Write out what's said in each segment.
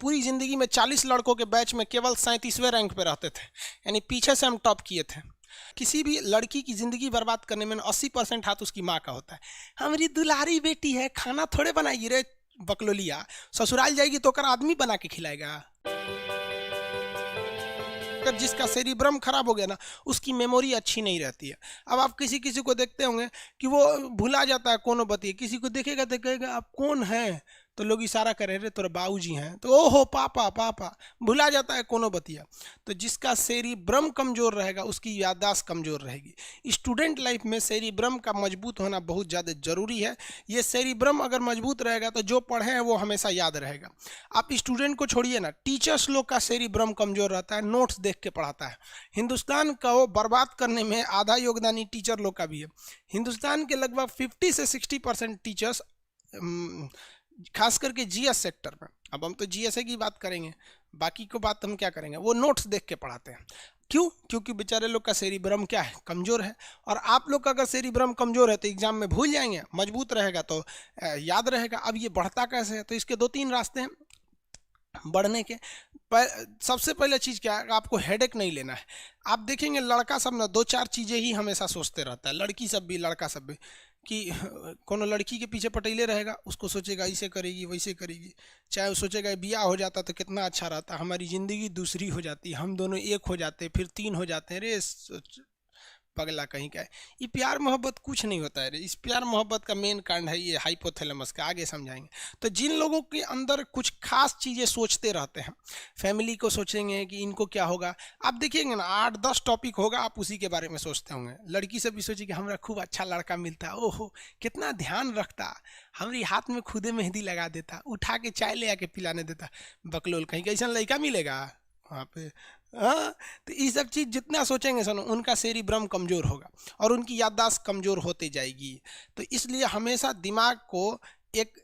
पूरी ज़िंदगी में 40 लड़कों के बैच में केवल 37वें रैंक पे रहते थे, यानी पीछे से हम टॉप किए थे। किसी भी लड़की की ज़िंदगी बर्बाद करने में 80% हाथ उसकी माँ का होता है। हमारी दुलारी बेटी है, खाना थोड़े बनाएगी रे बकलोलिया, ससुराल जाएगी तो कर आदमी बना के खिलाएगा। अगर जिसका सेरिब्रम खराब हो गया ना, उसकी मेमोरी अच्छी नहीं रहती है। अब आप किसी किसी को देखते होंगे कि वो भुला जाता है कौन बतिए, किसी को देखेगा तो कहेगा आप कौन हैं, तो लोग इशारा करे रे तोरे बाबूजी हैं, तो ओहो पापा पापा, भुला जाता है कोनो बतिया। तो जिसका सेरिब्रम कमजोर रहेगा उसकी याददाश्त कमजोर रहेगी। स्टूडेंट लाइफ में सेरिब्रम का मजबूत होना बहुत ज़्यादा जरूरी है। ये सेरिब्रम अगर मजबूत रहेगा तो जो पढ़े हैं वो हमेशा याद रहेगा। आप स्टूडेंट को छोड़िए ना, टीचर्स लोग का सेरिब्रम कमजोर रहता है, नोट्स देख के पढ़ाता है। हिंदुस्तान को बर्बाद करने में आधा योगदान टीचर लोग का भी है। हिंदुस्तान के लगभग 50 से 60% टीचर्स, खास करके जीएस सेक्टर में, अब हम तो जीएसए की बात करेंगे, बाकी को बात हम क्या करेंगे, वो नोट्स देख के पढ़ाते हैं। क्यों? क्योंकि बेचारे लोग का सेरिब्रम क्या है, कमजोर है। और आप लोग का अगर सेरिब्रम कमजोर है तो एग्जाम में भूल जाएंगे, मजबूत रहेगा तो याद रहेगा। अब ये बढ़ता कैसे है, तो इसके 2-3 रास्ते हैं बढ़ने के। सबसे पहले चीज़ क्या है, आपको हेडेक नहीं लेना है। आप देखेंगे लड़का सब ना 2-4 चीज़ें ही हमेशा सोचते रहता है, लड़की सब भी लड़का सब भी, कि कोनो लड़की के पीछे पटेले रहेगा, उसको सोचेगा ऐसे करेगी वैसे करेगी। चाहे वो सोचेगा ब्याह हो जाता तो कितना अच्छा रहता, हमारी ज़िंदगी दूसरी हो जाती, हम दोनों एक हो जाते, फिर 3 हो जाते हैं। रे पगला कहीं का है, ये प्यार मोहब्बत कुछ नहीं होता है रे। इस प्यार मोहब्बत का मेन कारण है ये हाइपोथैलेमस का, आगे समझाएंगे। तो जिन लोगों के अंदर कुछ खास चीज़ें सोचते रहते हैं, फैमिली को सोचेंगे कि इनको क्या होगा, आप देखिएंगे ना 8-10 टॉपिक होगा, आप उसी के बारे में सोचते होंगे। लड़की से भी सोचिए कि हमारा खूब अच्छा लड़का मिलता, ओहो कितना ध्यान रखता, हमारी हाथ में खुदे मेहंदी लगा देता, उठा के चाय ले आके पिलाने देता। बकलोल कहीं कैसा लड़का मिलेगा वहाँ पे। हाँ, तो ये सब चीज़ जितना सोचेंगे सुनो, उनका सेरिब्रम कमज़ोर होगा और उनकी याददाश्त कमज़ोर होती जाएगी। तो इसलिए हमेशा दिमाग को एक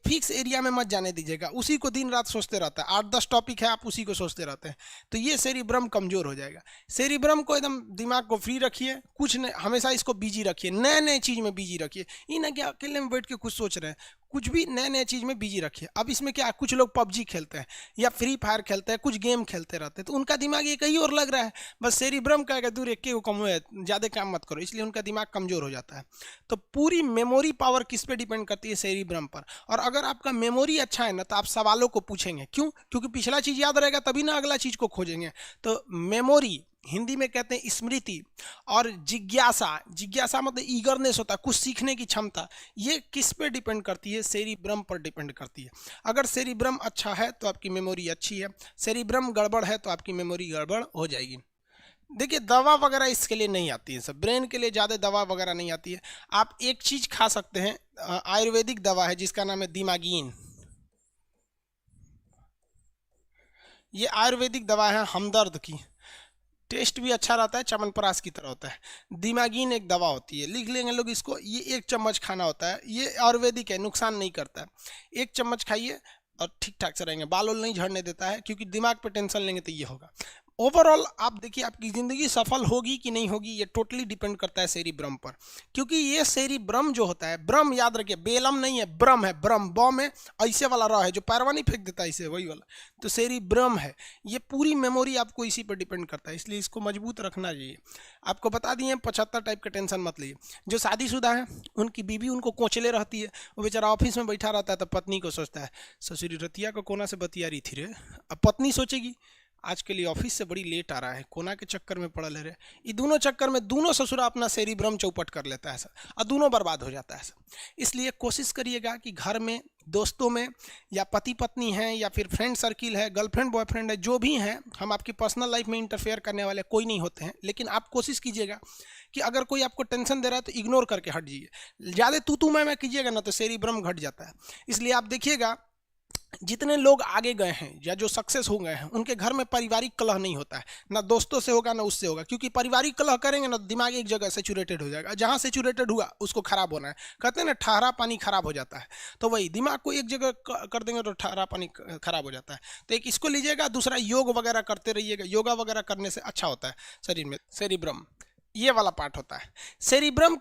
फिक्स एरिया में मत जाने दीजिएगा, उसी को दिन रात सोचते रहता है। 8-10 टॉपिक है, आप उसी को सोचते रहते हैं, तो ये सेरिब्रम कमज़ोर हो जाएगा। सेरिब्रम को एकदम दिमाग को फ्री रखिए, कुछ नहीं, हमेशा इसको बिजी रखिए, नए नए चीज़ में बिजी रखिए। ये ना कि अकेले में बैठ के कुछ सोच रहे हैं, कुछ भी नए नए चीज़ में बिजी रखिए। अब इसमें क्या, कुछ लोग पबजी खेलते हैं या फ्री फायर खेलते हैं, कुछ गेम खेलते रहते हैं, तो उनका दिमाग ये कहीं और लग रहा है, बस सेरिब्रम का दूर एक के कम है, ज़्यादा काम मत करो, इसलिए उनका दिमाग कमज़ोर हो जाता है। तो पूरी मेमोरी पावर किस पे डिपेंड करती है, सेरिब्रम पर। और अगर आपका मेमोरी अच्छा है ना, तो आप सवालों को पूछेंगे, क्यों? क्योंकि पिछला चीज़ याद रहेगा तभी ना अगला चीज़ को खोजेंगे। तो मेमोरी, हिंदी में कहते हैं स्मृति, और जिज्ञासा, जिज्ञासा मतलब ईगरनेस होता है, कुछ सीखने की क्षमता, ये किस पे डिपेंड करती है, सेरिब्रम पर डिपेंड करती है। अगर सेरिब्रम अच्छा है तो आपकी मेमोरी अच्छी है, सेरिब्रम गड़बड़ है तो आपकी मेमोरी गड़बड़ हो जाएगी। देखिए दवा वगैरह इसके लिए नहीं आती है, सब ब्रेन के लिए ज़्यादा दवा वगैरह नहीं आती है। आप एक चीज़ खा सकते हैं, आयुर्वेदिक दवा है जिसका नाम है दिमागीन। ये आयुर्वेदिक दवा है हमदर्द की, टेस्ट भी अच्छा रहता है, च्यवनप्राश की तरह होता है। दिमागीन एक दवा होती है, लिख लेंगे लोग इसको, ये 1 चम्मच खाना होता है, ये आयुर्वेदिक है, नुकसान नहीं करता है। 1 चम्मच खाइए और ठीक ठाक से रहेंगे, बाल नहीं झड़ने देता है, क्योंकि दिमाग पे टेंशन लेंगे तो ये होगा। ओवरऑल आप देखिए आपकी ज़िंदगी सफल होगी कि नहीं होगी, ये टोटली डिपेंड करता है सेरिब्रम पर। क्योंकि ये सेरिब्रम जो होता है, ब्रह्म याद रखिए, बेलम नहीं है, ब्रह्म है, ब्रह्म बॉ में ऐसे वाला रहा है जो पैरवा नहीं फेंक देता इसे, वही वाला, तो सेरिब्रम है। ये पूरी मेमोरी आपको इसी पर डिपेंड करता है, इसलिए इसको मजबूत रखना चाहिए। आपको बता दिए 75 टाइप का टेंशन मत लीजिए। जो शादीशुदा है उनकी बीवी उनको कोचले रहती है, वो बेचारा ऑफिस में बैठा रहता है तो पत्नी को सोचता है, ससुरी रतिया को कोना से बतिया रही थी रे। अब पत्नी सोचेगी आज के लिए ऑफिस से बड़ी लेट आ रहा है, कोना के चक्कर में पड़ा ले रहे। ये दोनों चक्कर में दोनों ससुरा अपना सेरिब्रम चौपट कर लेता है सर, और दोनों बर्बाद हो जाता है सर। इसलिए कोशिश करिएगा कि घर में, दोस्तों में, या पति पत्नी हैं, या फिर फ्रेंड सर्किल है, गर्लफ्रेंड बॉयफ्रेंड है, जो भी हैं, हम आपकी पर्सनल लाइफ में इंटरफेयर करने वाले कोई नहीं होते हैं। लेकिन आप कोशिश कीजिएगा कि अगर कोई आपको टेंशन दे रहा है तो इग्नोर करके हट जाइए। ज़्यादा तू मैं कीजिएगा ना तो सेरिब्रम घट जाता है। इसलिए आप देखिएगा जितने लोग आगे गए हैं या जो सक्सेस हो गए हैं, उनके घर में पारिवारिक कलह नहीं होता है, ना दोस्तों से होगा ना उससे होगा। क्योंकि पारिवारिक कलह करेंगे ना, दिमाग एक जगह सेचुरेटेड हो जाएगा, जहाँ सेचुरेटेड हुआ उसको खराब होना है। कहते हैं ना ठहरा पानी खराब हो जाता है, तो वही दिमाग को एक जगह कर देंगे तो ठहरा पानी खराब हो जाता है। तो एक इसको लीजिएगा, दूसरा योग वगैरह करते रहिएगा, योगा वगैरह करने से अच्छा होता है शरीर में सेरिब्रम। ये वाला पार्ट होता है। सेरिब्रम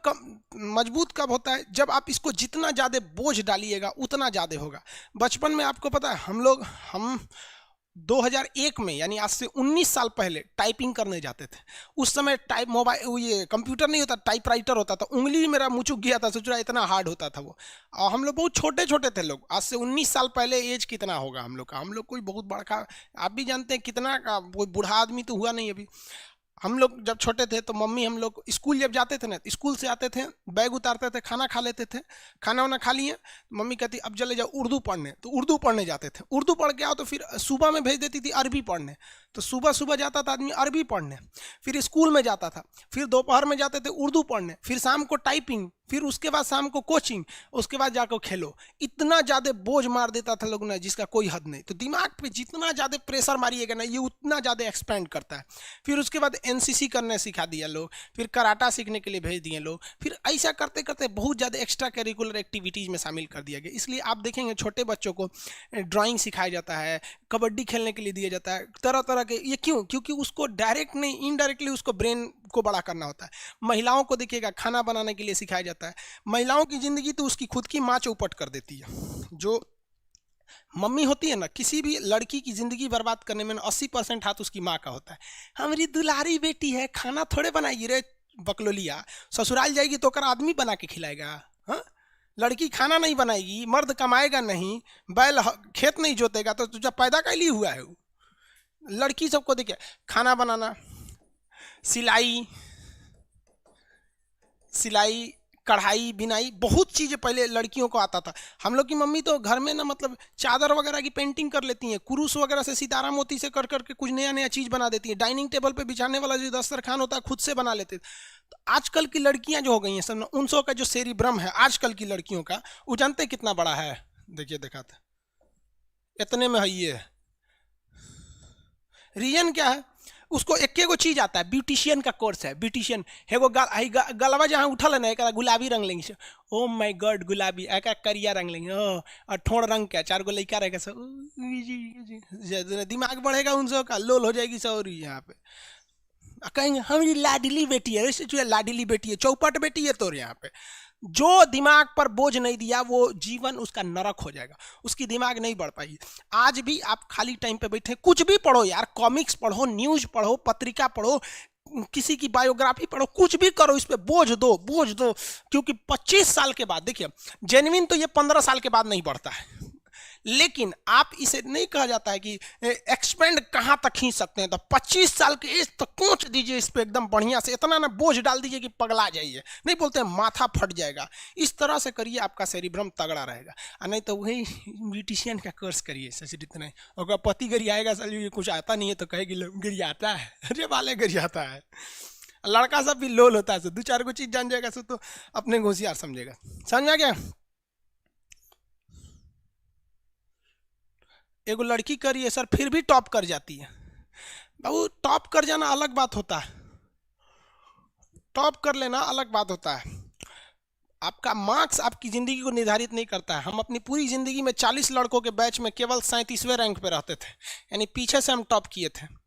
मजबूत कब होता है? जब आप इसको जितना ज़्यादा बोझ डालिएगा उतना ज़्यादा होगा। बचपन में आपको पता है हम 2001 में, यानी आज से 19 साल पहले टाइपिंग करने जाते थे। उस समय टाइप मोबाइल, ये कंप्यूटर नहीं होता, टाइपराइटर होता था। उंगली मेरा मुचुक गया था, सोच रहा इतना हार्ड होता था वो। और हम लोग बहुत छोटे छोटे थे लोग। आज से 19 साल पहले एज कितना होगा हम लोग का? हम लोग कोई बहुत बड़ा, आप भी जानते हैं कितना का, कोई बूढ़ा आदमी तो हुआ नहीं अभी। हम लोग जब छोटे थे तो मम्मी, हम लोग स्कूल जब जाते थे ना, स्कूल से आते थे, बैग उतारते थे, खाना खा लेते थे। खाना वाना खा लिए, मम्मी कहती अब चले जाओ उर्दू पढ़ने, तो उर्दू पढ़ने जाते थे। उर्दू पढ़ के आओ तो फिर सुबह में भेज देती थी अरबी पढ़ने, तो सुबह सुबह जाता था आदमी अरबी पढ़ने, फिर स्कूल में जाता था, फिर दोपहर में जाते थे उर्दू पढ़ने, फिर शाम को टाइपिंग, फिर उसके बाद शाम को कोचिंग, उसके बाद जाकर खेलो। इतना ज़्यादा बोझ मार देता था लोग ना, जिसका कोई हद नहीं। तो दिमाग पे जितना ज़्यादा प्रेशर मारिएगा ना, ये उतना ज़्यादा एक्सपेंड करता है। फिर उसके बाद एनसीसी करने सिखा दिया लोग, फिर कराटा सीखने के लिए भेज दिए लोग, फिर ऐसा करते करते बहुत ज़्यादा एक्स्ट्रा करिकुलर एक्टिविटीज़ में शामिल कर दिया गया। इसलिए आप देखेंगे छोटे बच्चों को ड्राइंग सिखाया जाता है, कबड्डी खेलने के लिए दिया जाता है, तरह तरह के। ये क्यों? क्योंकि उसको डायरेक्ट नहीं, इनडायरेक्टली उसको ब्रेन को बड़ा करना होता है। महिलाओं को देखिएगा, खाना बनाने के लिए सिखाया जाता है। महिलाओं की जिंदगी तो उसकी खुद की माँ चौपट कर देती है। जो मम्मी होती है ना, किसी भी लड़की की जिंदगी बर्बाद करने में 80% हाथ उसकी माँ का होता है। हमारी दुलारी बेटी है, खाना थोड़े बनाएगी रे बकलोलिया, ससुराल जाएगी तो कर आदमी बना के खिलाएगा। हाँ, लड़की खाना नहीं बनाएगी, मर्द कमाएगा नहीं, बैल खेत नहीं जोतेगा, तो तुझे पैदा कैली हुआ है वो। लड़की सबको देखिए, खाना बनाना, सिलाई सिलाई कढ़ाई बिनाई, बहुत चीज़ें पहले लड़कियों को आता था। हम लोग की मम्मी तो घर में ना, मतलब चादर वगैरह की पेंटिंग कर लेती हैं, कुरूस वगैरह से, सितारा मोती से कर करके कुछ नया नया चीज़ बना देती हैं। डाइनिंग टेबल पे बिछाने वाला जो दस्तरखान होता है खुद से बना लेते। तो आजकल की लड़कियां जो हो गई हैं सब, 900 का जो सेरिब्रम है आजकल की लड़कियों का, वो जानते कितना बड़ा है? देखिए दिखाते, इतने में है ये। रीजन क्या है? उसको एक गो चीज आता है, ब्यूटिशियन का कोर्स है। ब्यूटिशियन है वो गलवा जहाँ उठल है ना, एक गुलाबी रंग लेंगे, ओ माय गॉड गुलाबी, एक करिया रंग लेंगे, और ठोड़ रंग क्या, 4 गो लड़का रहेगा सब, दिमाग बढ़ेगा उन सब का, लोल हो जाएगी सब। यहाँ पे कहेंगे हमारी लाडली बेटी है, जो लाडली बेटी है, चौपट बेटी है। तो यहाँ पे जो दिमाग पर बोझ नहीं दिया, वो जीवन उसका नरक हो जाएगा, उसकी दिमाग नहीं बढ़ पाएगी। आज भी आप खाली टाइम पे बैठे कुछ भी पढ़ो यार, कॉमिक्स पढ़ो, न्यूज पढ़ो, पत्रिका पढ़ो, किसी की बायोग्राफी पढ़ो, कुछ भी करो, इस पे बोझ दो, बोझ दो। क्योंकि 25 साल के बाद, देखिए जेन्युइन तो ये 15 साल के बाद नहीं बढ़ता है, लेकिन आप इसे नहीं कहा जाता है कि एक्सपेंड कहाँ तक खींच सकते हैं, तो 25 साल के एज तक कोच दीजिए इस पे एकदम बढ़िया से, इतना ना बोझ डाल दीजिए कि पगला जाइए। नहीं बोलते हैं माथा फट जाएगा, इस तरह से करिए, आपका सेरिब्रम तगड़ा रहेगा। और नहीं तो वही ब्यूटिशियन का कोर्स करिए, सच इतना ही। और पति गरियाएगा, सर कुछ आता नहीं है तो कहेगी गरियाता है, अरे वाले गरियाता है। लड़का सब भी लोल होता है, 2-4 को चीज जान जाएगा सो तो अपने होशियार समझेगा। समझ में आ गया? एगो लड़की करिए सर, फिर भी टॉप कर जाती है। बाबू टॉप कर जाना अलग बात होता है, टॉप कर लेना अलग बात होता है। आपका मार्क्स आपकी ज़िंदगी को निर्धारित नहीं करता है। हम अपनी पूरी ज़िंदगी में 40 लड़कों के बैच में केवल 37वें रैंक पे रहते थे, यानी पीछे से हम टॉप किए थे।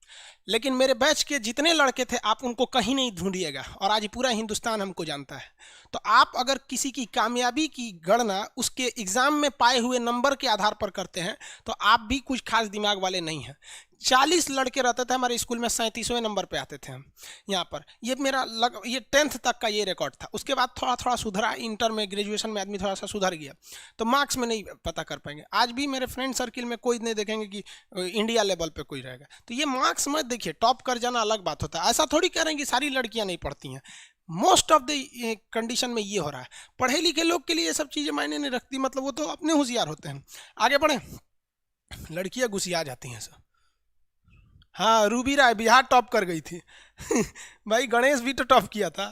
लेकिन मेरे बैच के जितने लड़के थे, आप उनको कहीं नहीं ढूंढिएगा, और आज पूरा हिंदुस्तान हमको जानता है। तो आप अगर किसी की कामयाबी की गणना उसके एग्ज़ाम में पाए हुए नंबर के आधार पर करते हैं, तो आप भी कुछ खास दिमाग वाले नहीं हैं। 40 लड़के रहते थे हमारे स्कूल में, 37वें नंबर पे आते थे हम यहाँ पर। ये मेरा ये 10th तक का ये रिकॉर्ड था। उसके बाद थोड़ा थोड़ा सुधरा, इंटर में, ग्रेजुएशन में आदमी थोड़ा सा सुधर गया, तो मार्क्स में नहीं पता कर पाएंगे। आज भी मेरे फ्रेंड सर्किल में कोई नहीं देखेंगे कि इंडिया लेवल पे कोई रहेगा। तो ये मार्क्स मत देखिए, टॉप कर जाना अलग बात होता है। ऐसा थोड़ी कह रहे हैं कि सारी लड़कियाँ नहीं पढ़ती हैं, मोस्ट ऑफ द कंडीशन में ये हो रहा है। पढ़े लिखे लोग के लिए ये सब चीज़ें मायने नहीं रखती, मतलब वो तो अपने होशियार होते हैं। आगे बढ़े, लड़कियाँ घुसिया जाती हैं सब। हाँ, रूबी राय बिहार टॉप कर गई थी भाई गणेश भी तो टॉप किया था।